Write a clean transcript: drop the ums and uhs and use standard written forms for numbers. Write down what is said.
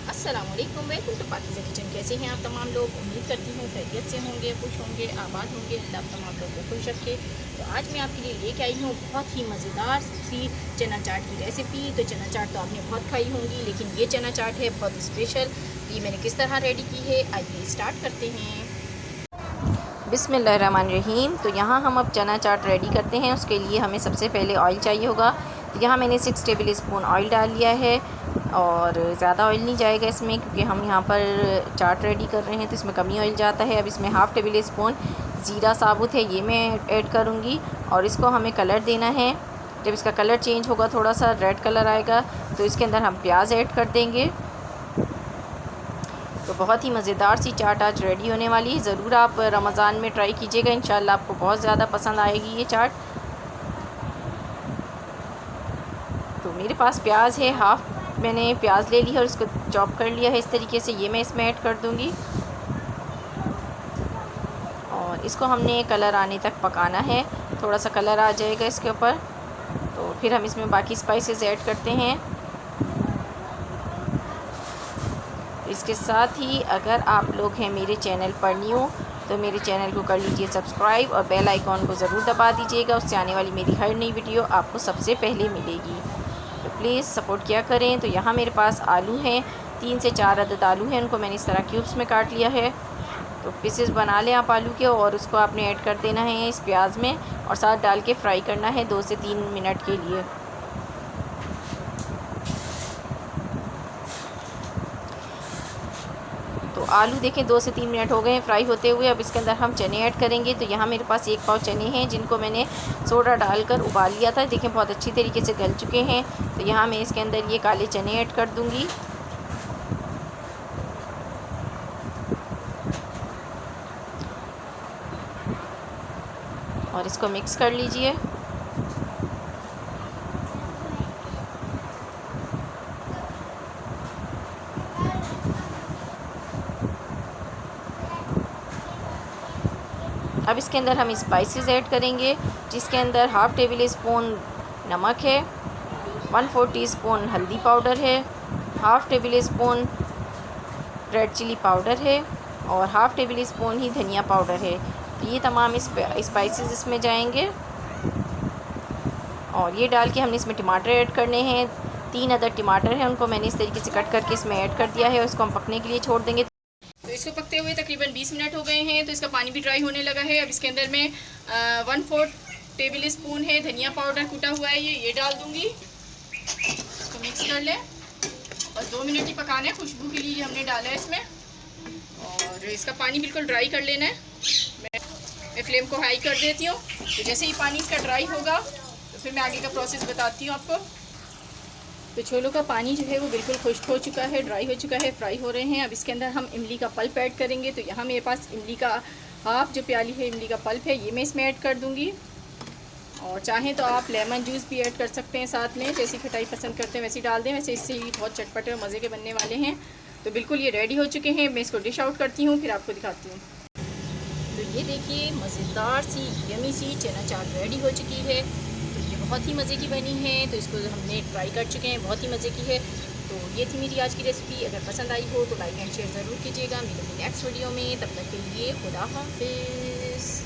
अस्सलाम वालेकुम, welcome to पाकिज़ा kitchen. कैसे हैं आप तमाम लोग? उम्मीद करती हूँ खैरियत से होंगे, खुश होंगे, आबाद होंगे। अल्लाह आप तमाम लोग को खुश रखे। तो आज मैं आपके लिए लेके आई हूँ बहुत ही मज़ेदार सी चना चाट की रेसिपी। तो चना चाट तो आपने बहुत खाई होंगी, लेकिन ये चना चाट है बहुत स्पेशल। ये मैंने किस तरह रेडी की है, आइए स्टार्ट करते हैं। बिस्मिल्लाहिर्रहमानिर्रहीम। तो यहाँ हम अब चना चाट रेडी करते हैं। उसके लिए हमें सबसे पहले ऑयल चाहिए होगा। तो यहाँ मैंने 6 टेबल स्पून ऑयल डाल लिया है और ज़्यादा ऑयल नहीं जाएगा इसमें, क्योंकि हम यहाँ पर चाट रेडी कर रहे हैं तो इसमें कम ही ऑयल जाता है। अब इसमें हाफ़ टेबल स्पून ज़ीरा साबुत है, ये मैं ऐड करूँगी और इसको हमें कलर देना है। जब इसका कलर चेंज होगा, थोड़ा सा रेड कलर आएगा, तो इसके अंदर हम प्याज ऐड कर देंगे। तो बहुत ही मज़ेदार सी चाट आज रेडी होने वाली है। ज़रूर आप रमज़ान में ट्राई कीजिएगा, इंशाल्लाह आपको बहुत ज़्यादा पसंद आएगी ये चाट। तो मेरे पास प्याज है, हाफ़ मैंने प्याज ले ली है और इसको चॉप कर लिया है इस तरीके से। ये मैं इसमें ऐड कर दूँगी और इसको हमने कलर आने तक पकाना है। थोड़ा सा कलर आ जाएगा इसके ऊपर तो फिर हम इसमें बाकी स्पाइसेस ऐड करते हैं। इसके साथ ही अगर आप लोग हैं मेरे चैनल पर न्यू, तो मेरे चैनल को कर लीजिए सब्सक्राइब और बेल आइकॉन को ज़रूर दबा दीजिएगा। उससे आने वाली मेरी हर नई वीडियो आपको सबसे पहले मिलेगी। तो प्लीज़ सपोर्ट किया करें। तो यहाँ मेरे पास आलू हैं, 3 से 4 अदद आलू हैं, उनको मैंने इस तरह क्यूब्स में काट लिया है। तो पीसेस बना लें आप आलू के और उसको आपने ऐड कर देना है इस प्याज में और साथ डाल के फ्राई करना है 2 से 3 मिनट के लिए। तो आलू देखें 2 से 3 मिनट हो गए हैं फ्राई होते हुए। अब इसके अंदर हम चने ऐड करेंगे। तो यहाँ मेरे पास 1 पाव चने हैं, जिनको मैंने सोडा डालकर उबाल लिया था। देखें बहुत अच्छी तरीके से गल चुके हैं। तो यहाँ मैं इसके अंदर ये काले चने ऐड कर दूँगी और इसको मिक्स कर लीजिए। अब इसके अंदर हम स्पाइसेस ऐड करेंगे, जिसके अंदर हाफ़ टेबल स्पून नमक है, 1/4 टीस्पून हल्दी पाउडर है, half tablespoon red chili powder है और हाफ़ टेबल स्पून ही धनिया पाउडर है। तो ये तमाम स्पाइसेस इसमें जाएंगे और ये डाल के हमने इसमें टमाटर ऐड करने हैं। 3 अदद टमाटर हैं, उनको मैंने इस तरीके से कट करके इसमें ऐड कर दिया है और इसको हम पकने के लिए छोड़ देंगे। तो इसको पकते हुए तकरीबन 20 मिनट हो गए हैं। तो इसका पानी भी ड्राई होने लगा है। अब इसके अंदर मैं 1/4 टेबल स्पून है धनिया पाउडर कूटा हुआ है, ये डाल दूँगी। इसको मिक्स कर लें और 2 मिनट ही पकाना है, खुशबू के लिए हमने डाला है इसमें। और इसका पानी बिल्कुल ड्राई कर लेना है। मैं फ्लेम को हाई कर देती हूँ। तो जैसे ही पानी इसका ड्राई होगा तो फिर मैं आगे का प्रोसेस बताती हूँ आपको। तो छोलों का पानी जो है वो बिल्कुल खुश्क हो चुका है, ड्राई हो चुका है, फ्राई हो रहे हैं। अब इसके अंदर हम इमली का पल्प ऐड करेंगे। तो यहाँ मेरे पास इमली का हाफ़ जो प्याली है इमली का पल्प है, ये मैं इसमें ऐड कर दूँगी। और चाहें तो आप लेमन जूस भी ऐड कर सकते हैं साथ में, जैसी खटाई पसंद करते हैं वैसी डाल दें। वैसे इससे ही बहुत चटपटे और मज़े के बनने वाले हैं। तो बिल्कुल ये रेडी हो चुके हैं। मैं इसको डिश आउट करती हूँ, फिर आपको दिखाती हूँ। तो ये देखिए मज़ेदार सी यमी सी चना चाट रेडी हो चुकी है। तो ये बहुत ही मज़े की बनी है। तो इसको हमने ट्राई कर चुके हैं, बहुत ही मज़े की है। तो ये थी मेरी आज की रेसिपी। अगर पसंद आई हो तो लाइक एंड शेयर ज़रूर कीजिएगा। मिलेंगे नेक्स्ट वीडियो में, तब तक के लिए खुदा हाफिज़।